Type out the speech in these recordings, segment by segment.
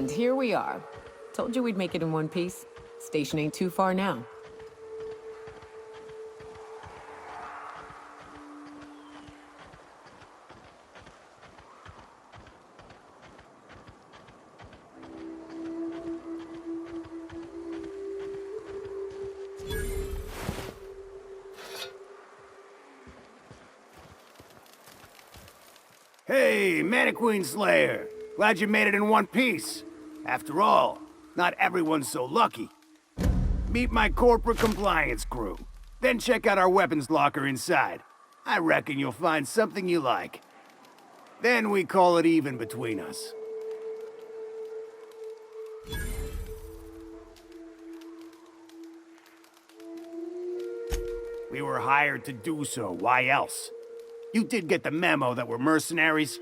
And here we are. Told you we'd make it in one piece. Station ain't too far now. Hey, Mannequin Slayer! Glad you made it in one piece. After all, not everyone's so lucky. Meet my corporate compliance crew. Then check out our weapons locker inside. I reckon you'll find something you like. Then we call it even between us. We were hired to do so, why else? You did get the memo that we're mercenaries?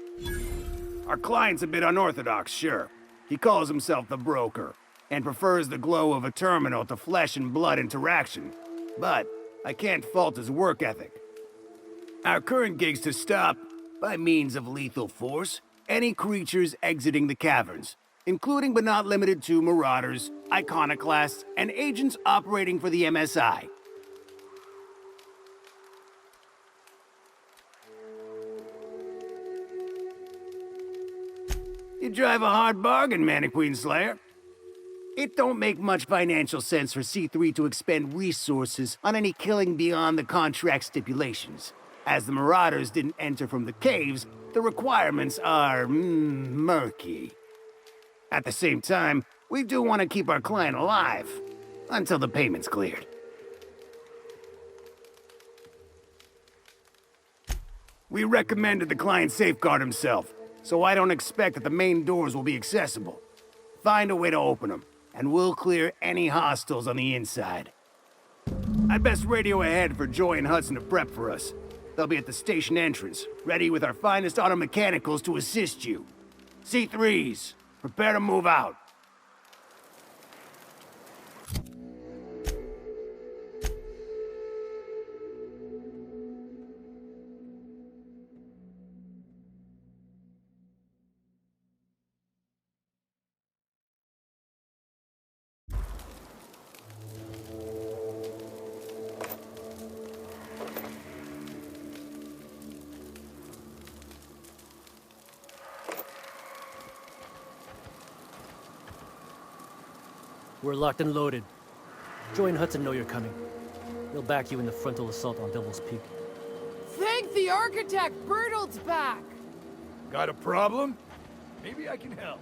Our client's a bit unorthodox, sure. He calls himself the broker, and prefers the glow of a terminal to flesh and blood interaction. But I can't fault his work ethic. Our current gig's to stop, by means of lethal force, any creatures exiting the caverns, including but not limited to marauders, iconoclasts, and agents operating for the MSI. You drive a hard bargain, Mannequin Slayer. It don't make much financial sense for C3 to expend resources on any killing beyond the contract stipulations. As the Marauders didn't enter from the caves, the requirements are murky. At the same time, we do want to keep our client alive, until the payment's cleared. We recommended the client safeguard himself, so I don't expect that the main doors will be accessible. Find a way to open them, and we'll clear any hostiles on the inside. I'd best radio ahead for Joy and Hudson to prep for us. They'll be at the station entrance, ready with our finest auto mechanicals to assist you. C3s, prepare to move out. We're locked and loaded. Joy and Hudson know you're coming. They'll back you in the frontal assault on Devil's Peak. Thank the architect! Bertolt's back! Got a problem? Maybe I can help.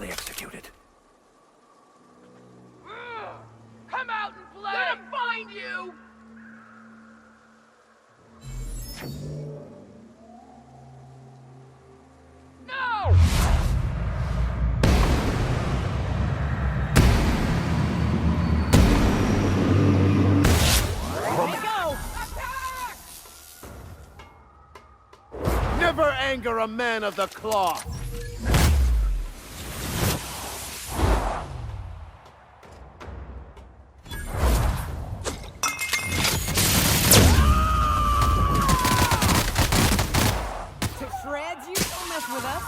summarily executed. Come out and play! I'm gonna find you! No! Ready to go! Attack! Never anger a man of the cloth! Shreds, you don't mess with us.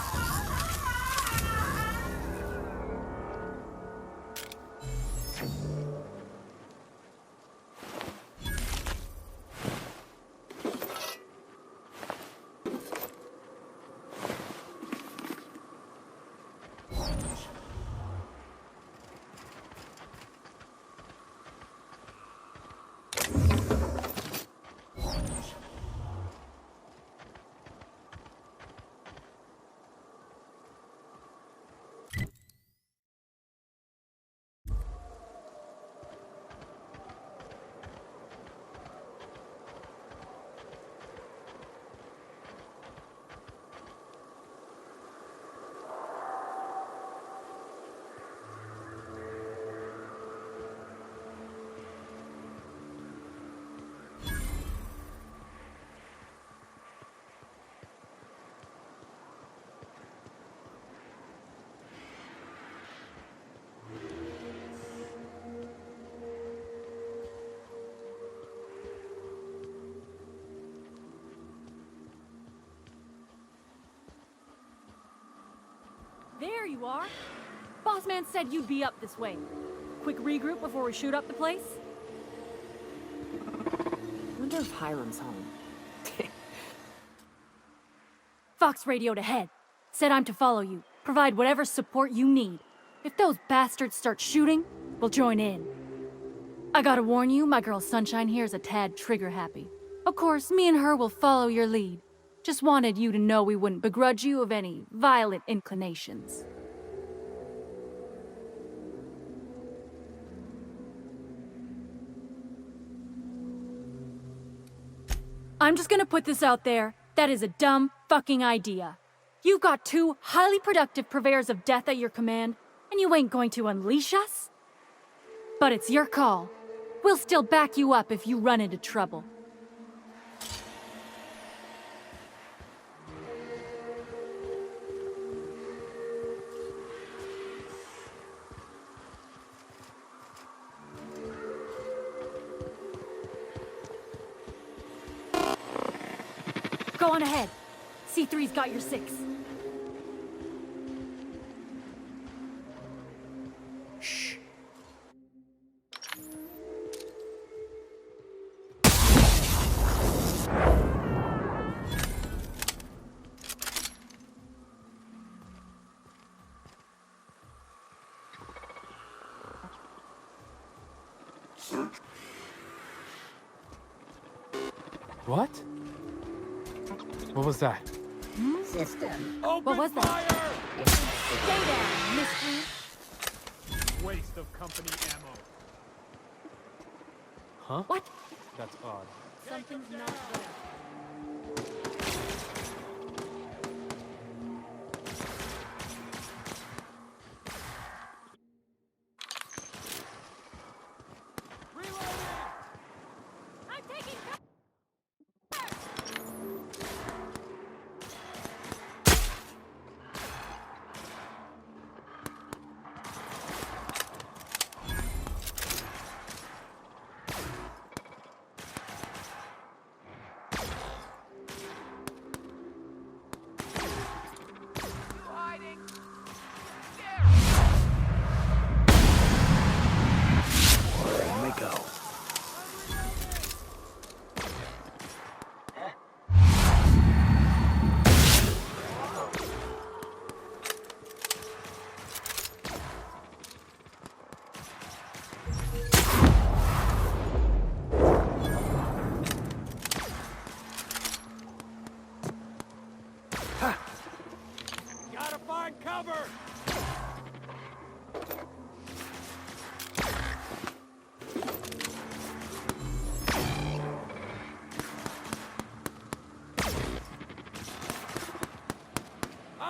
There you are. Boss man said you'd be up this way. Quick regroup before we shoot up the place? Wonder if Hiram's home. Fox radioed ahead. Said I'm to follow you. Provide whatever support you need. If those bastards start shooting, we'll join in. I gotta warn you, my girl Sunshine here is a tad trigger-happy. Of course, me and her will follow your lead. Just wanted you to know we wouldn't begrudge you of any violent inclinations. I'm just gonna put this out there. That is a dumb fucking idea. You've got two highly productive purveyors of death at your command, and you ain't going to unleash us? But it's your call. We'll still back you up if you run into trouble. Go on ahead. C3's got your 6. Shh. What? What was that? System. Open What was that? fire! Stay down, miscreant. Waste of company ammo. Huh? What? That's odd. Something's not there. I'm taking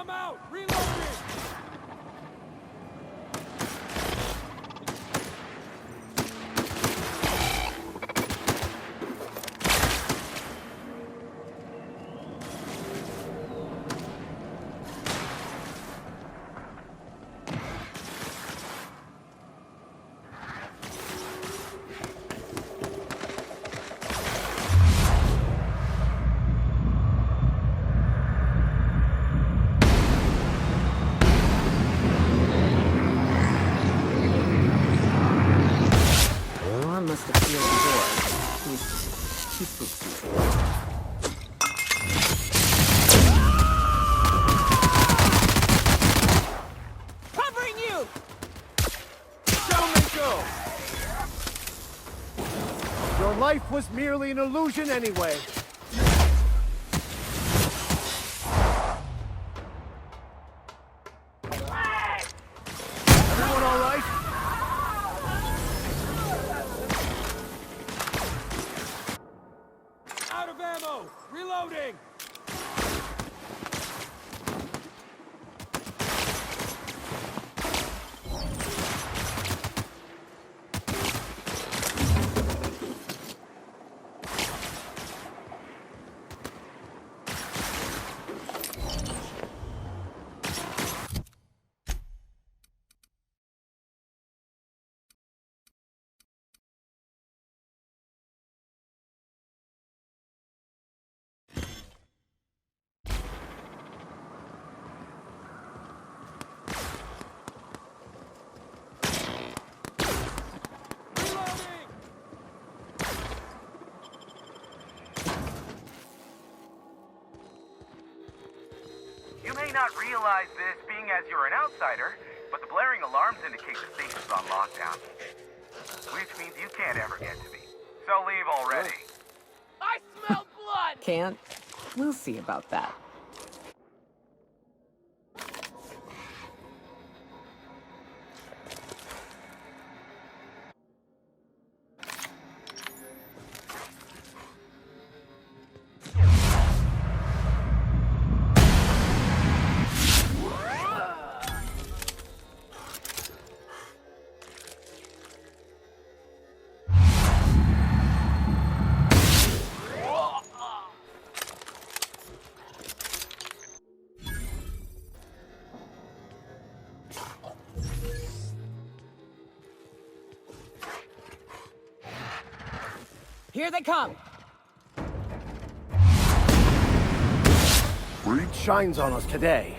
I'm out! Reloading! Leon must have sealed the door. He's too spooky. Covering you! Gentlemen, go! Your life was merely an illusion anyway. Everyone all right? Out of ammo! Reloading! Reloading! You may not realize this, being as you're an outsider, but the blaring alarms indicate the station's on lockdown. Which means you can't ever get to me. So leave already. I smell blood! Can't? We'll see about that. Here they come! It shines on us today.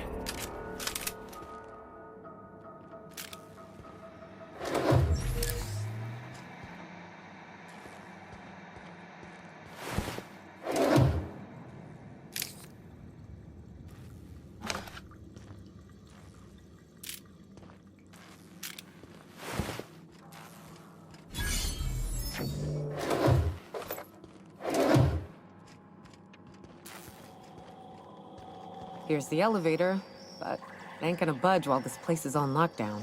Here's the elevator, but it ain't gonna budge while this place is on lockdown.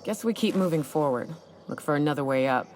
Guess we keep moving forward. Look for another way up.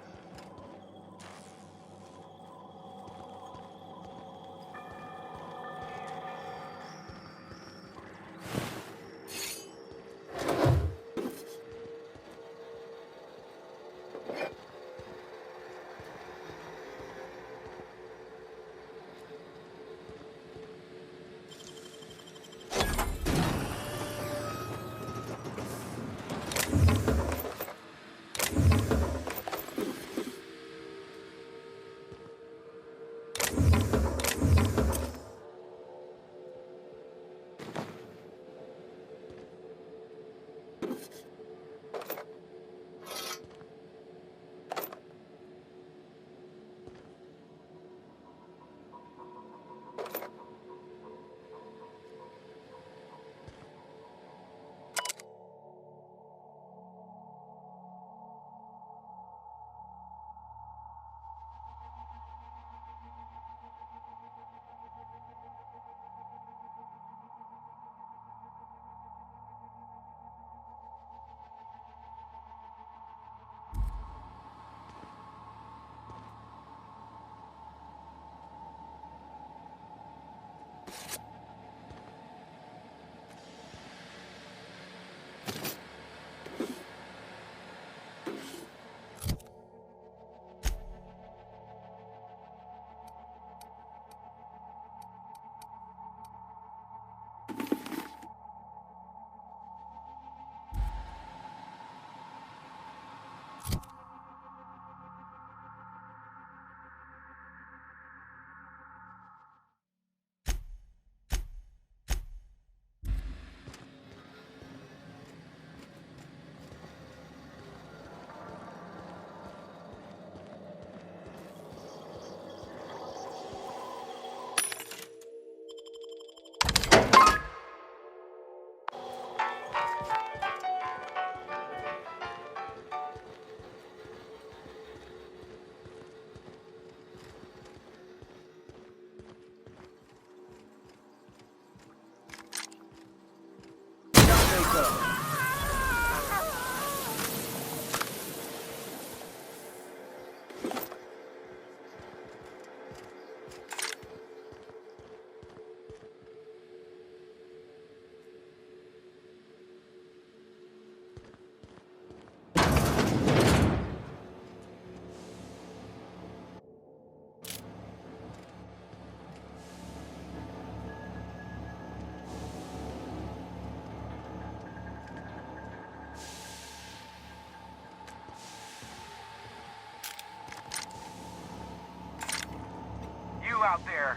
out there.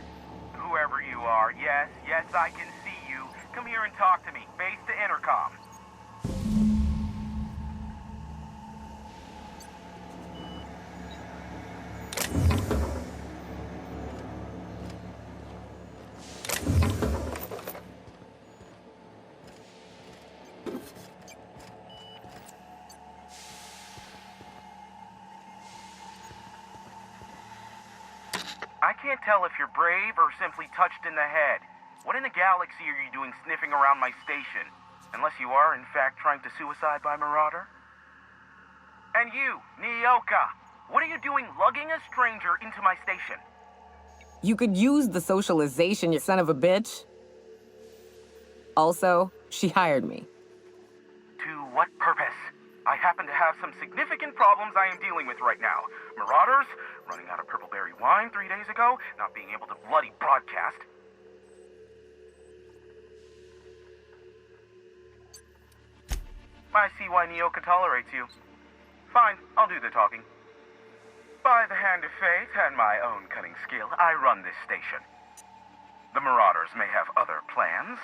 Whoever you are, yes, I can see you. Come here and talk to me. Base to intercom. I can't tell if you're brave or simply touched in the head. What in the galaxy are you doing sniffing around my station? Unless you are, in fact, trying to suicide by Marauder? And you, Nyoka, what are you doing lugging a stranger into my station? You could use the socialization, you son of a bitch. Also, she hired me. To what purpose? I happen to have some significant problems I am dealing with right now. Marauders, running out of purple berry wine 3 days ago, not being able to bloody broadcast. I see why Nyoka tolerates you. Fine, I'll do the talking. By the hand of fate and my own cunning skill, I run this station. The Marauders may have other plans,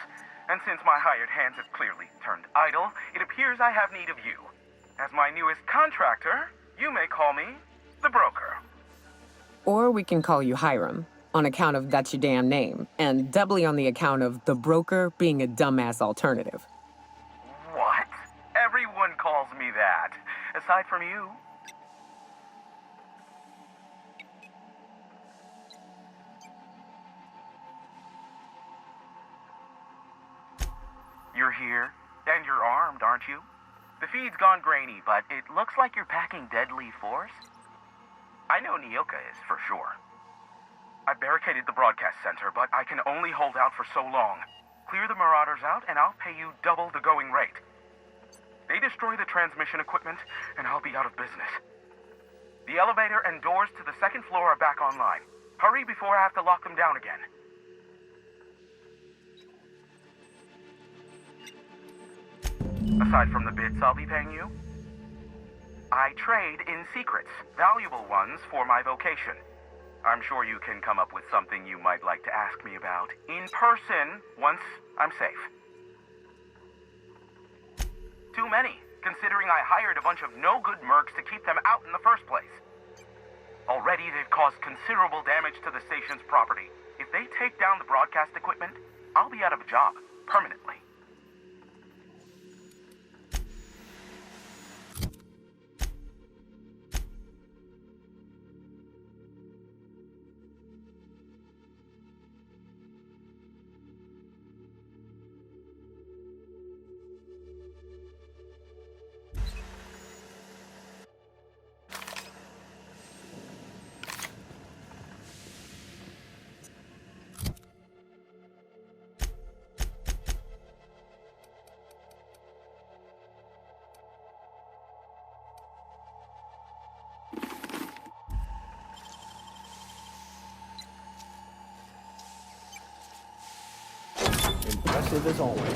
and since my hired hands have clearly turned idle, it appears I have need of you. As my newest contractor, you may call me the broker. Or we can call you Hiram, on account of that's your damn name, and doubly on the account of the broker being a dumbass alternative. What? Everyone calls me that, aside from you. You're here, and you're armed, aren't you? The feed's gone grainy, but it looks like you're packing deadly force. I know Nyoka is, for sure. I barricaded the broadcast center, but I can only hold out for so long. Clear the Marauders out, and I'll pay you double the going rate. They destroy the transmission equipment, and I'll be out of business. The elevator and doors to the second floor are back online. Hurry before I have to lock them down again. Aside from the bits I'll be paying you, I trade in secrets, valuable ones for my vocation. I'm sure you can come up with something you might like to ask me about in person once I'm safe. Too many, considering I hired a bunch of no-good mercs to keep them out in the first place. Already they've caused considerable damage to the station's property. If they take down the broadcast equipment, I'll be out of a job, permanently. Impressive as always.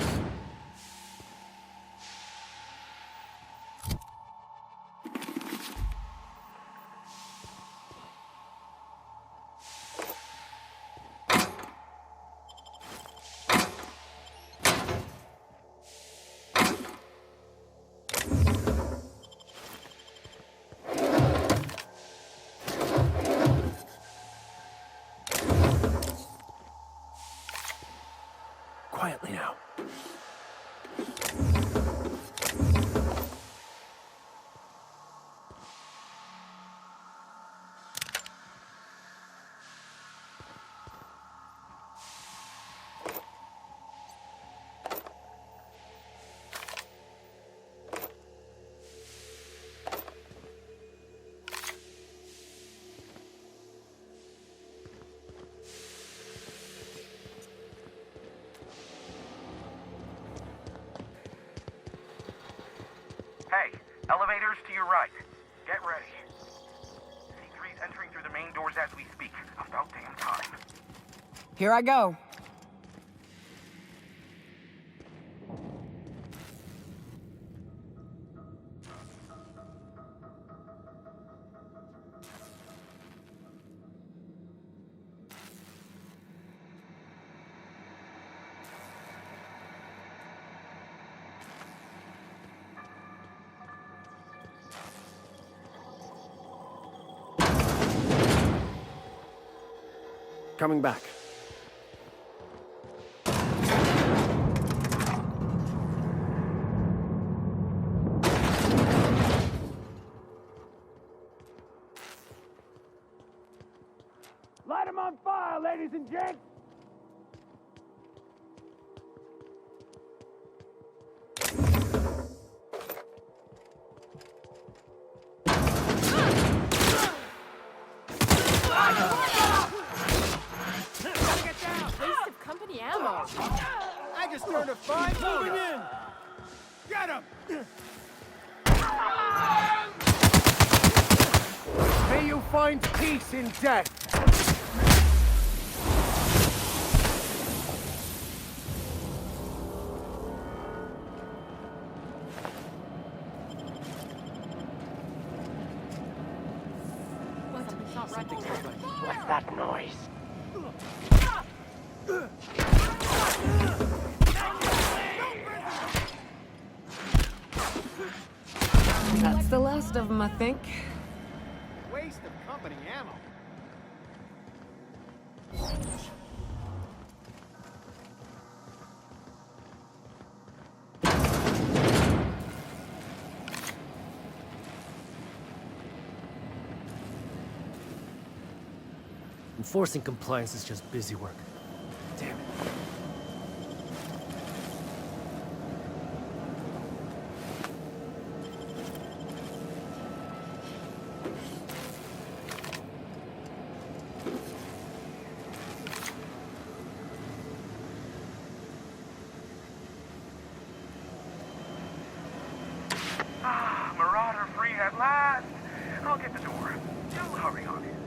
Quietly now. Hey, elevators to your right. Get ready. C3's entering through the main doors as we speak. About damn time. Here I go. Coming back. Light 'em on fire, ladies and gents! Waste of company ammo. I just turned a fine moving in! Get him! May you find peace in death! What's that noise? That's the last of them, I think. Waste of company ammo. Enforcing compliance is just busy work. Damn it. Marauder free at last. I'll get the door. You hurry on in.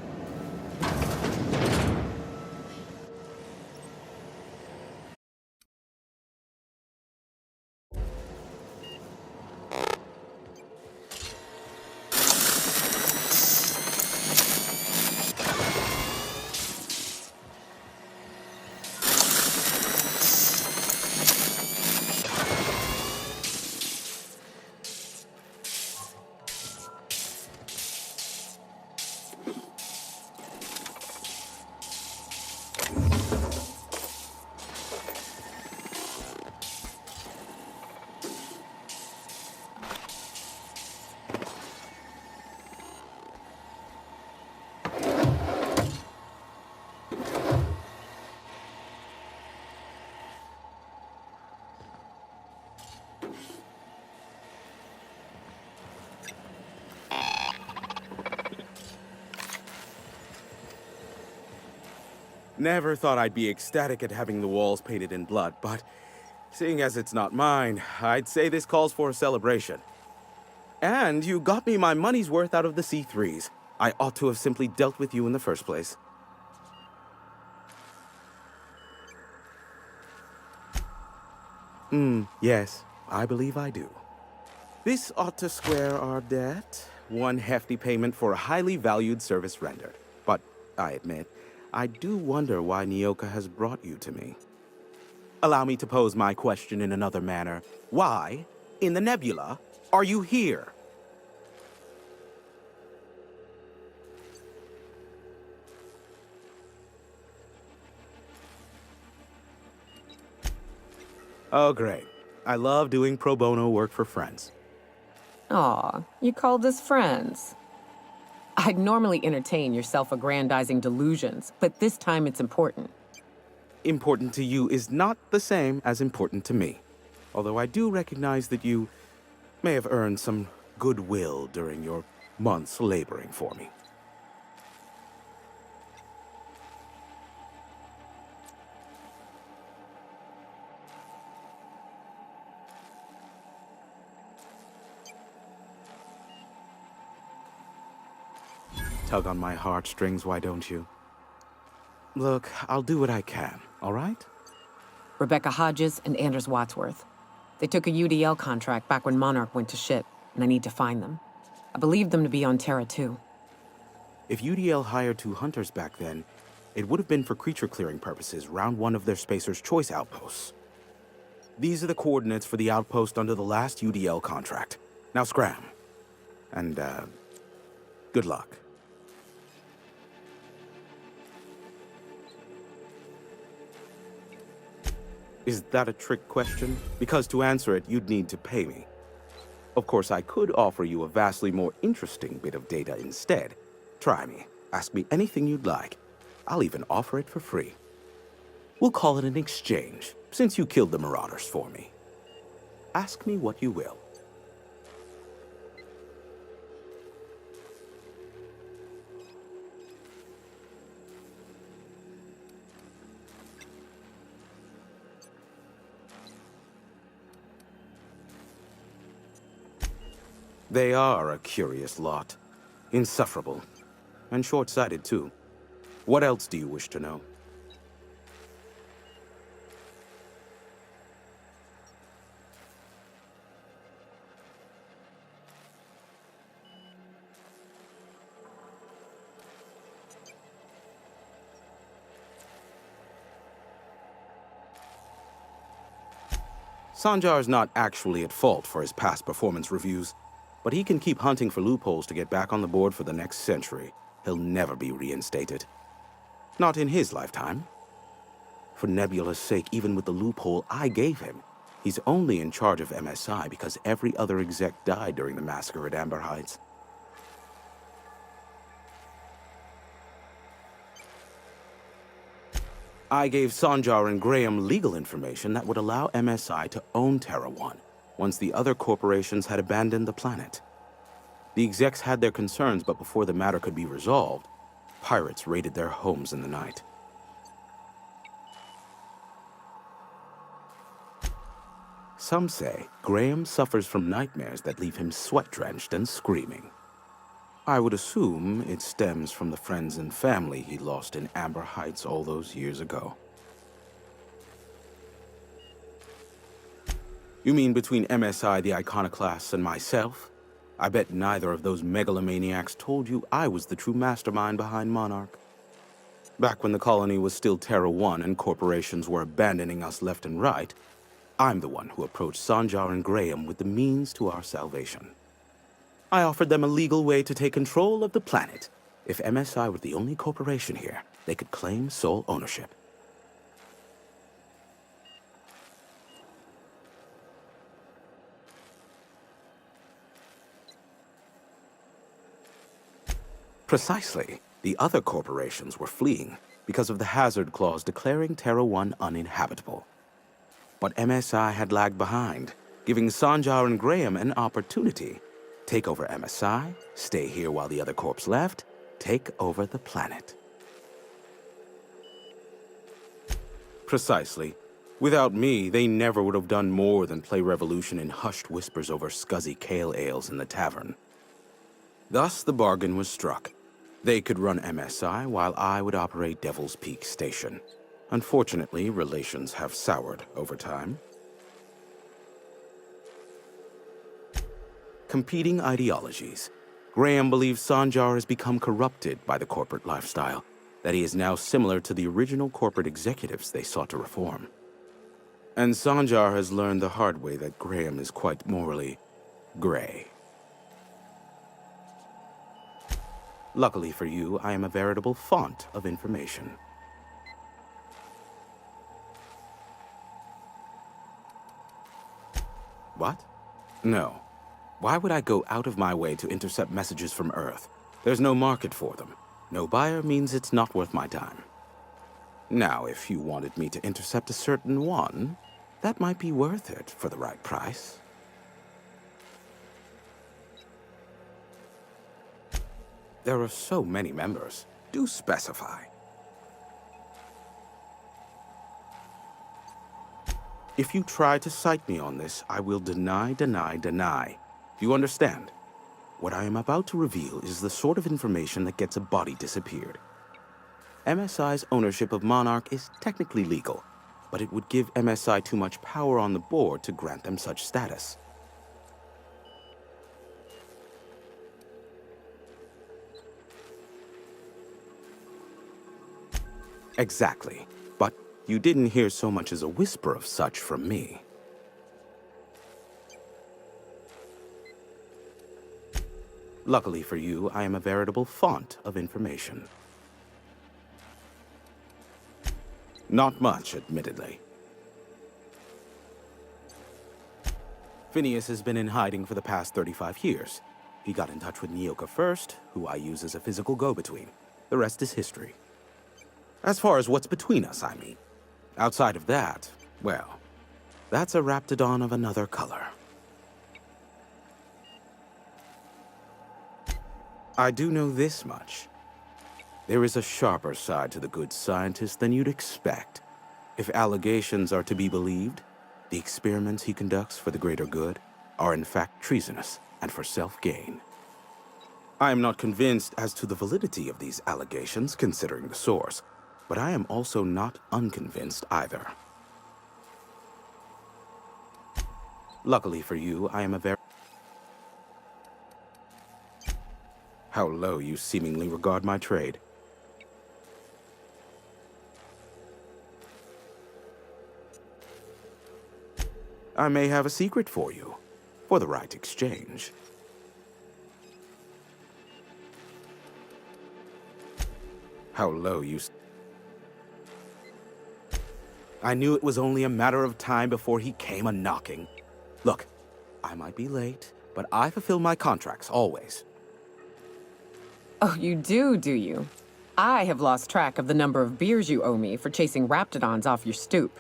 Never thought I'd be ecstatic at having the walls painted in blood, but seeing as it's not mine, I'd say this calls for a celebration. And you got me my money's worth out of the C3s. I ought to have simply dealt with you in the first place. Yes, I believe I do. This ought to square our debt. One hefty payment for a highly valued service rendered. But I admit, I do wonder why Nyoka has brought you to me. Allow me to pose my question in another manner. Why, in the nebula, are you here? Oh, great. I love doing pro bono work for friends. Aw, you called us friends. I'd normally entertain your self-aggrandizing delusions, but this time it's important. Important to you is not the same as important to me. Although I do recognize that you may have earned some goodwill during your months laboring for me. Tug on my heartstrings, why don't you? Look, I'll do what I can, all right? Rebecca Hodges and Anders Wadsworth. They took a UDL contract back when Monarch went to shit, and I need to find them. I believe them to be on Terra too. If UDL hired 2 hunters back then, it would have been for creature clearing purposes round one of their Spacer's Choice outposts. These are the coordinates for the outpost under the last UDL contract. Now scram. And, good luck. Is that a trick question? Because to answer it, you'd need to pay me. Of course, I could offer you a vastly more interesting bit of data instead. Try me. Ask me anything you'd like. I'll even offer it for free. We'll call it an exchange, since you killed the Marauders for me. Ask me what you will. They are a curious lot. Insufferable. And short-sighted, too. What else do you wish to know? Sanjar's not actually at fault for his past performance reviews, but he can keep hunting for loopholes to get back on the board for the next century. He'll never be reinstated. Not in his lifetime. For Nebula's sake, even with the loophole I gave him, he's only in charge of MSI because every other exec died during the massacre at Amber Heights. I gave Sanjar and Graham legal information that would allow MSI to own Terra 1 once the other corporations had abandoned the planet. The execs had their concerns, but before the matter could be resolved, pirates raided their homes in the night. Some say Graham suffers from nightmares that leave him sweat-drenched and screaming. I would assume it stems from the friends and family he lost in Amber Heights all those years ago. You mean between MSI, the Iconoclasts, and myself? I bet neither of those megalomaniacs told you I was the true mastermind behind Monarch. Back when the colony was still Terra 1 and corporations were abandoning us left and right, I'm the one who approached Sanjar and Graham with the means to our salvation. I offered them a legal way to take control of the planet. If MSI were the only corporation here, they could claim sole ownership. Precisely. The other corporations were fleeing because of the hazard clause declaring Terra 1 uninhabitable. But MSI had lagged behind, giving Sanjar and Graham an opportunity. Take over MSI, stay here while the other corps left, take over the planet. Precisely. Without me, they never would have done more than play Revolution in hushed whispers over scuzzy kale ales in the tavern. Thus, the bargain was struck. They could run MSI while I would operate Devil's Peak Station. Unfortunately, relations have soured over time. Competing ideologies. Graham believes Sanjar has become corrupted by the corporate lifestyle, that he is now similar to the original corporate executives they sought to reform. And Sanjar has learned the hard way that Graham is quite morally gray. Luckily for you, I am a veritable font of information. What? No. Why would I go out of my way to intercept messages from Earth? There's no market for them. No buyer means it's not worth my time. Now, if you wanted me to intercept a certain one, that might be worth it for the right price. There are so many members. Do specify. If you try to cite me on this, I will deny, deny, deny. Do you understand? What I am about to reveal is the sort of information that gets a body disappeared. MSI's ownership of Monarch is technically legal, but it would give MSI too much power on the board to grant them such status. Exactly. But you didn't hear so much as a whisper of such from me. Luckily for you, I am a veritable font of information. Not much, admittedly. Phineas has been in hiding for the past 35 years. He got in touch with Nyoka first, who I use as a physical go-between. The rest is history. As far as what's between us, I mean. Outside of that, well, that's a raptidon of another color. I do know this much. There is a sharper side to the good scientist than you'd expect. If allegations are to be believed, the experiments he conducts for the greater good are in fact treasonous and for self-gain. I am not convinced as to the validity of these allegations, considering the source, but I am also not unconvinced either. Luckily for you, I am a very... How low you seemingly regard my trade. I may have a secret for you, for the right exchange. How low you... I knew it was only a matter of time before he came a-knocking. Look, I might be late, but I fulfill my contracts, always. Oh, you do you? I have lost track of the number of beers you owe me for chasing raptidons off your stoop.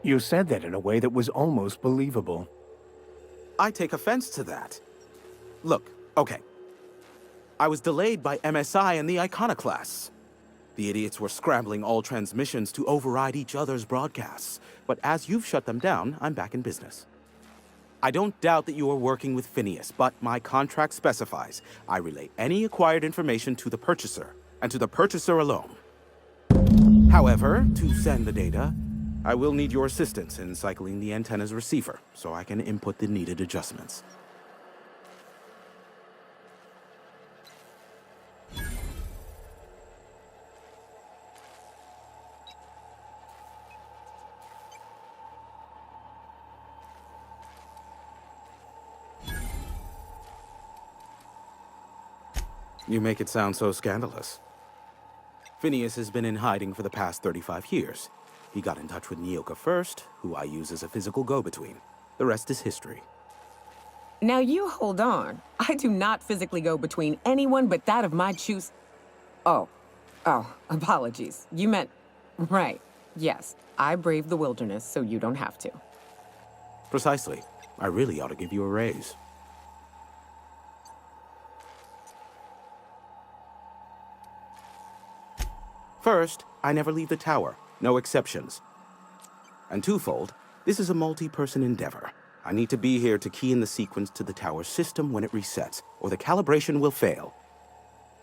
You said that in a way that was almost believable. I take offense to that. Look, okay. I was delayed by MSI and the Iconoclasts. The idiots were scrambling all transmissions to override each other's broadcasts. But as you've shut them down, I'm back in business. I don't doubt that you are working with Phineas, but my contract specifies I relay any acquired information to the purchaser, and to the purchaser alone. However, to send the data, I will need your assistance in cycling the antenna's receiver, so I can input the needed adjustments. You make it sound so scandalous. Phineas has been in hiding for the past 35 years. He got in touch with Nyoka first, who I use as a physical go-between. The rest is history. Now you hold on. I do not physically go between anyone but that of my choose... Oh, apologies. You meant... Right. Yes, I braved the wilderness, so you don't have to. Precisely. I really ought to give you a raise. First, I never leave the tower. No exceptions. And twofold, this is a multi-person endeavor. I need to be here to key in the sequence to the tower's system when it resets, or the calibration will fail.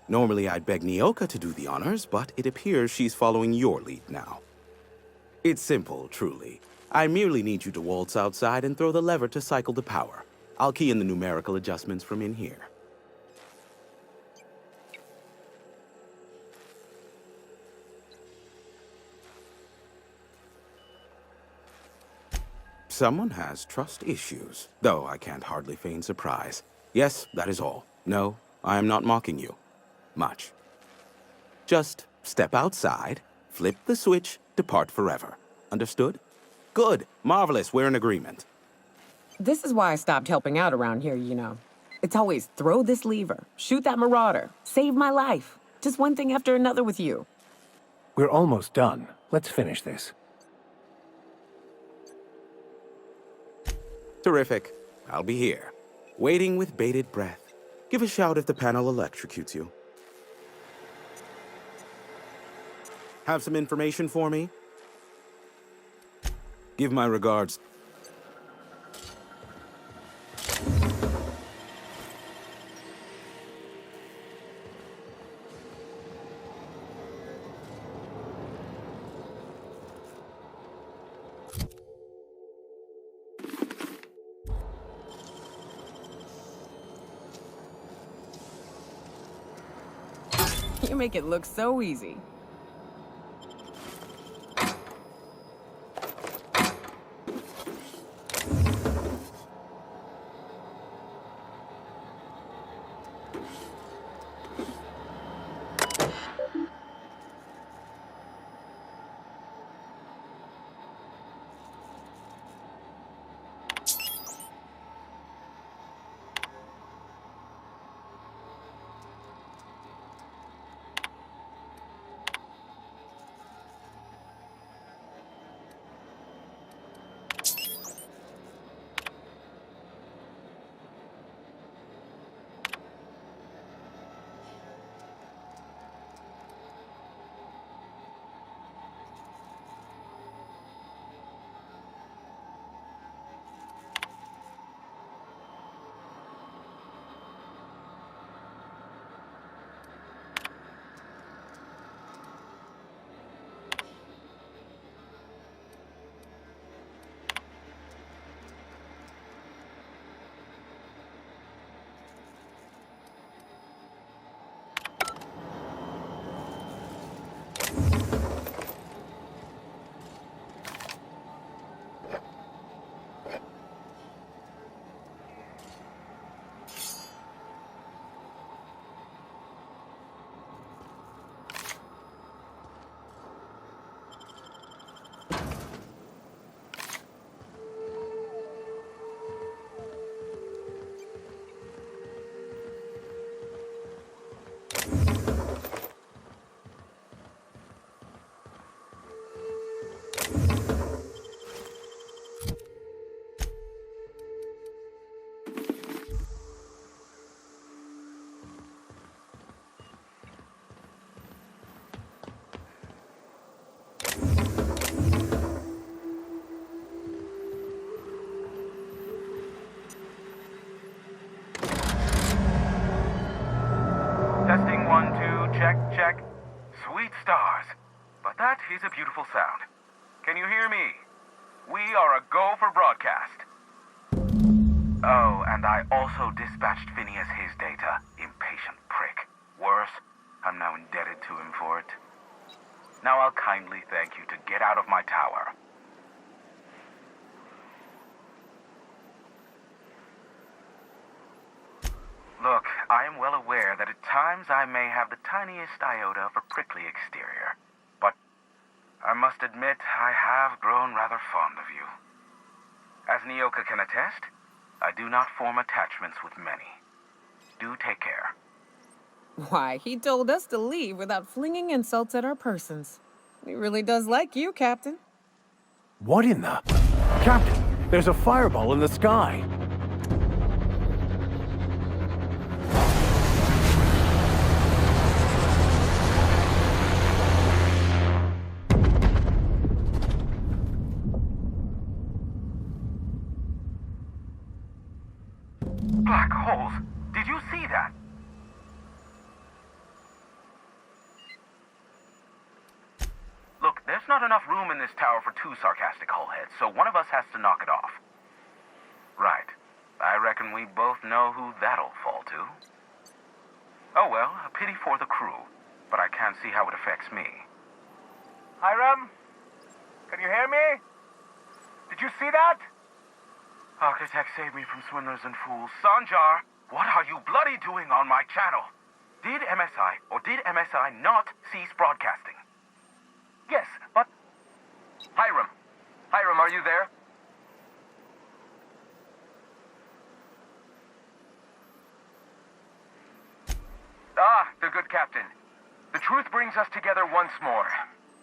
Normally I'd beg Nyoka to do the honors, but it appears she's following your lead now. It's simple, truly. I merely need you to waltz outside and throw the lever to cycle the power. I'll key in the numerical adjustments from in here. Someone has trust issues, though I can't hardly feign surprise. Yes, that is all. No, I am not mocking you. Much. Just step outside, flip the switch, depart forever. Understood? Good. Marvelous. We're in agreement. This is why I stopped helping out around here, you know. It's always throw this lever, shoot that marauder, save my life. Just one thing after another with you. We're almost done. Let's finish this. Terrific. I'll be here, waiting with bated breath. Give a shout if the panel electrocutes you. Have some information for me? Give my regards. You make it look so easy. always a beautiful sound. Can you hear me? We are a go for broadcast. Oh, and I also dispatched Phineas his data. Impatient prick. Worse, I'm now indebted to him for it. Now I'll kindly thank you to get out of my tower. Look, I am well aware that at times I may have the tiniest iota of a prickly exterior, but I must admit I have grown rather fond of you. As Nyoka can attest, I do not form attachments with many. Do take care. Why, he told us to leave without flinging insults at our persons. He really does like you, Captain. What in the... Captain, there's a fireball in the sky. Black holes! Did you see that? Look, there's not enough room in this tower for two sarcastic hullheads, so one of us has to knock it off. Right. I reckon we both know who that'll fall to. Oh well, a pity for the crew, but I can't see how it affects me. Hiram? Can you hear me? Did you see that? Architect, save me from swindlers and fools. Sanjar, what are you bloody doing on my channel? Did MSI or did MSI not cease broadcasting? Yes, but... Hiram. Hiram, are you there? Ah, the good captain. The truth brings us together once more.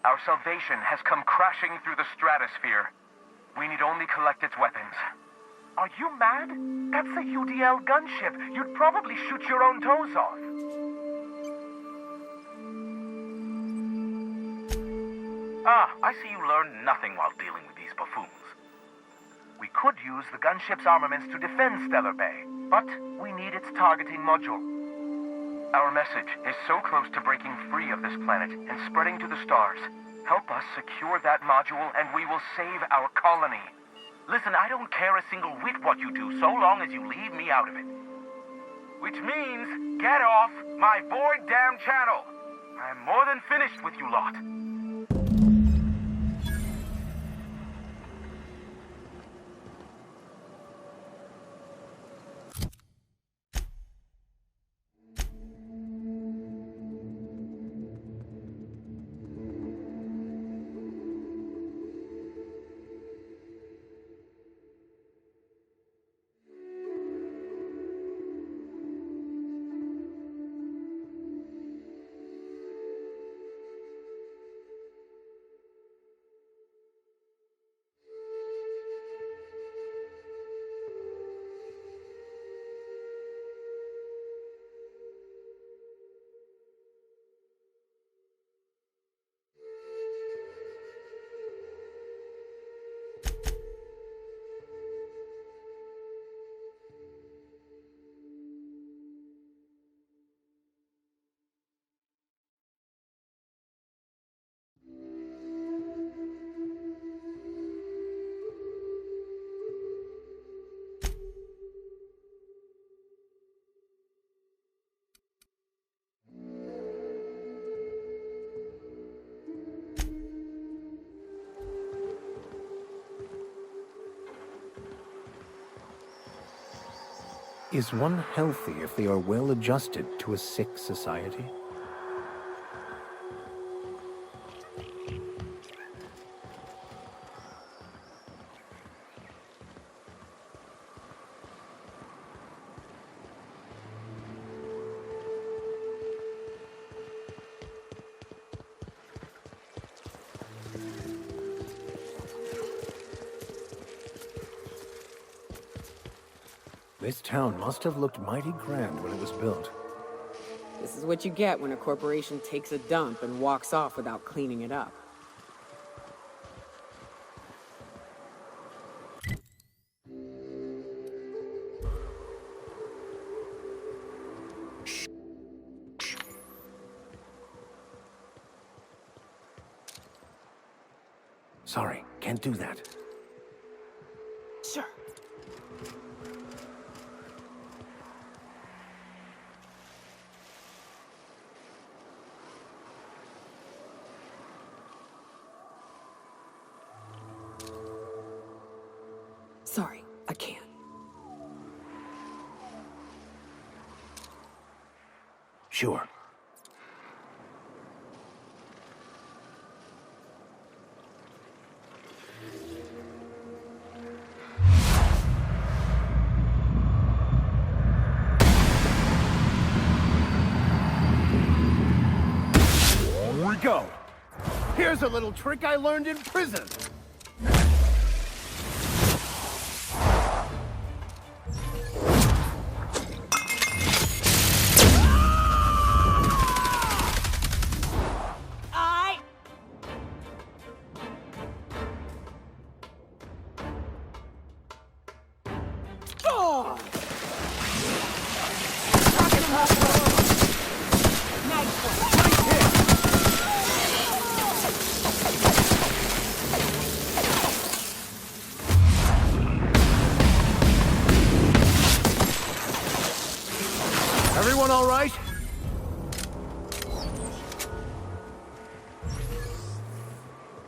Our salvation has come crashing through the stratosphere. We need only collect its weapons. Are you mad? That's a UDL gunship. You'd probably shoot your own toes off. Ah, I see you learned nothing while dealing with these buffoons. We could use the gunship's armaments to defend Stellar Bay, but we need its targeting module. Our message is so close to breaking free of this planet and spreading to the stars. Help us secure that module and we will save our colony. Listen, I don't care a single whit what you do, so long as you leave me out of it. Which means, get off my void damn channel. I'm more than finished with you lot. Is one healthy if they are well adjusted to a sick society? This town must have looked mighty grand when it was built. This is what you get when a corporation takes a dump and walks off without cleaning it up. Sorry, can't do that. Sure. Sorry, I can't. Sure. Here we go. Here's a little trick I learned in prison. Everyone all right?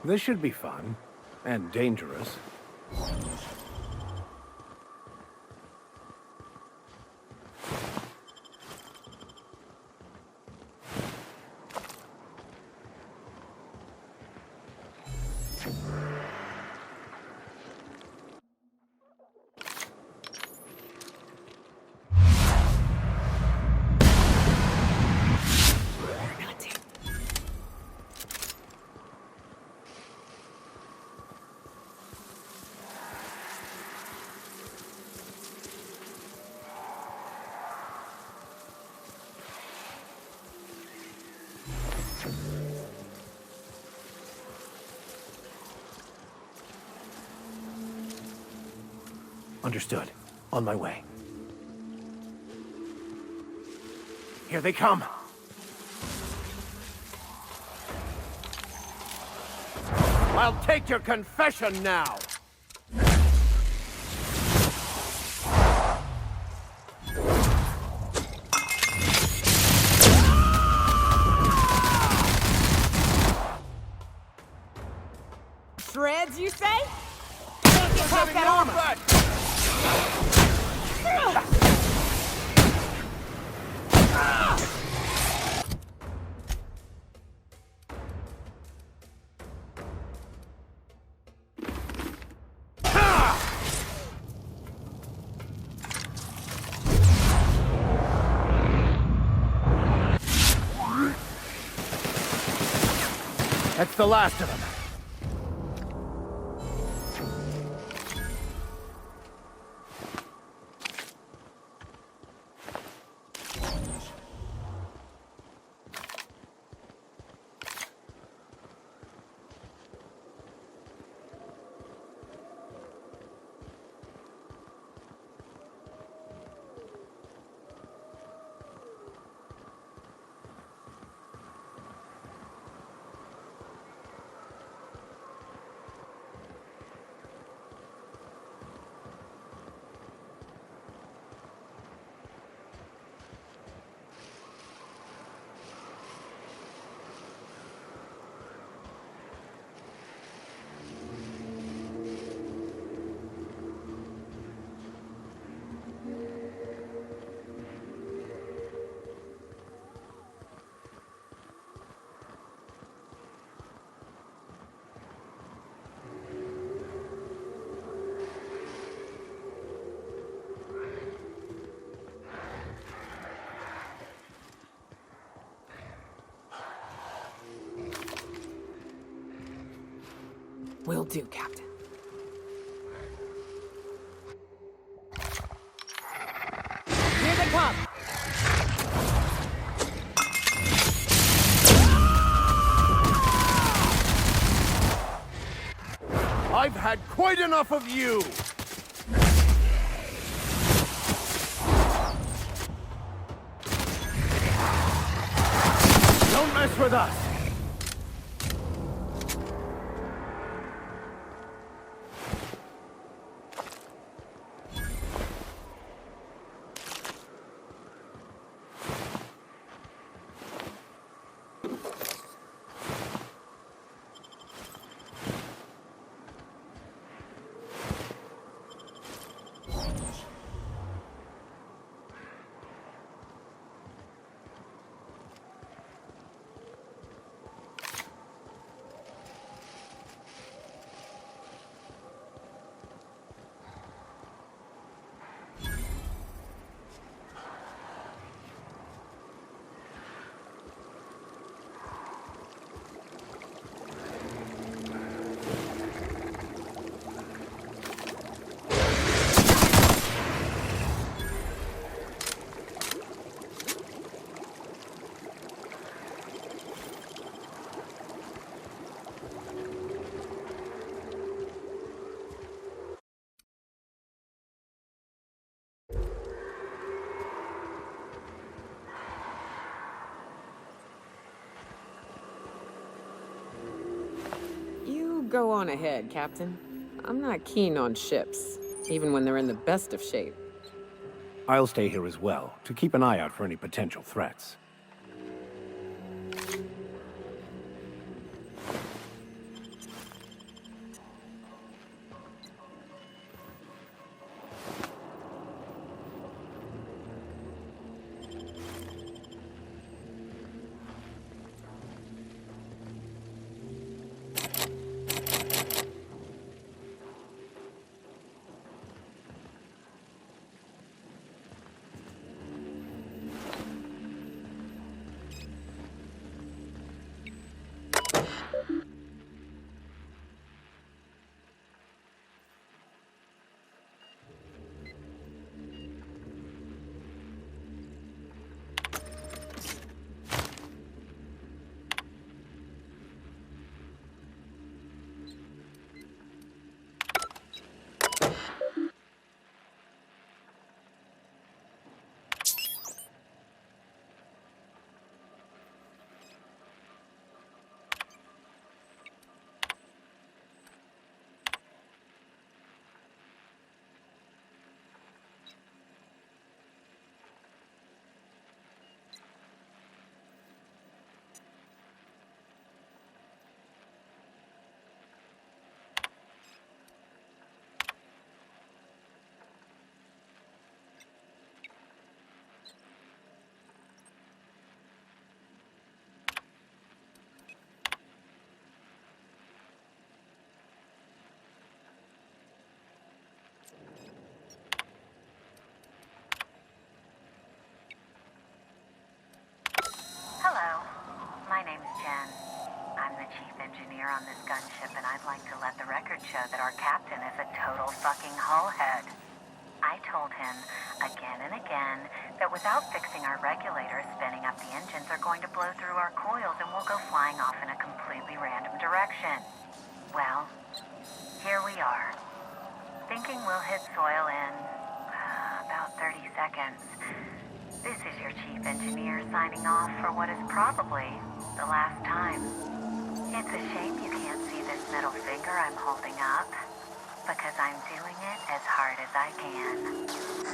This should be fun. And dangerous. Understood. On my way. Here they come. I'll take your confession now. Shreds, you say? Can't get past that armor. That's the last of them. Will do, Captain. Here they come! I've had quite enough of you! Don't mess with us! go on ahead, Captain. I'm not keen on ships, even when they're in the best of shape. I'll stay here as well, to keep an eye out for any potential threats. On this gunship, and I'd like to let the record show that our captain is a total fucking hullhead. I told him again and again that without fixing our regulators, spinning up the engines are going to blow through our coils and we'll go flying off in a completely random direction. Well, here we are. Thinking we'll hit soil in about 30 seconds. This is your chief engineer signing off for what is probably the last time. It's a shame you can't see this middle finger I'm holding up, because I'm doing it as hard as I can.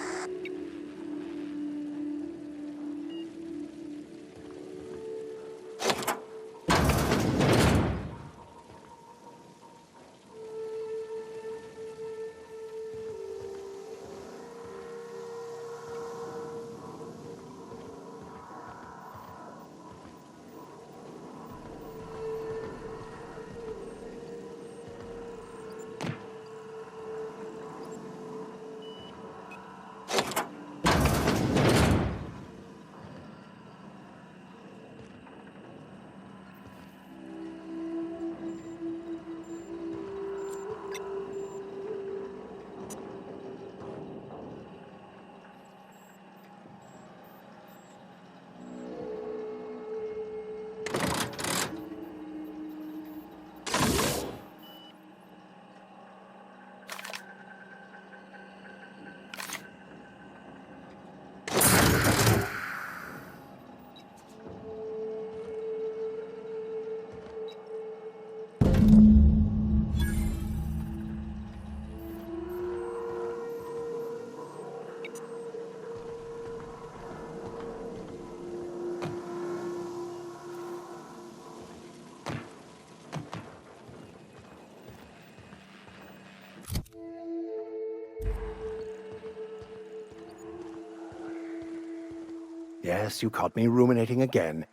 Yes, you caught me ruminating again.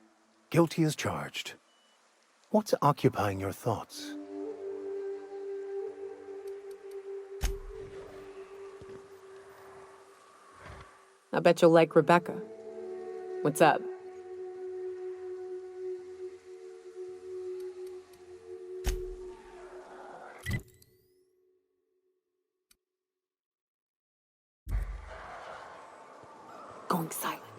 Guilty as charged. What's occupying your thoughts? I bet you'll like Rebecca. What's up? Going silent.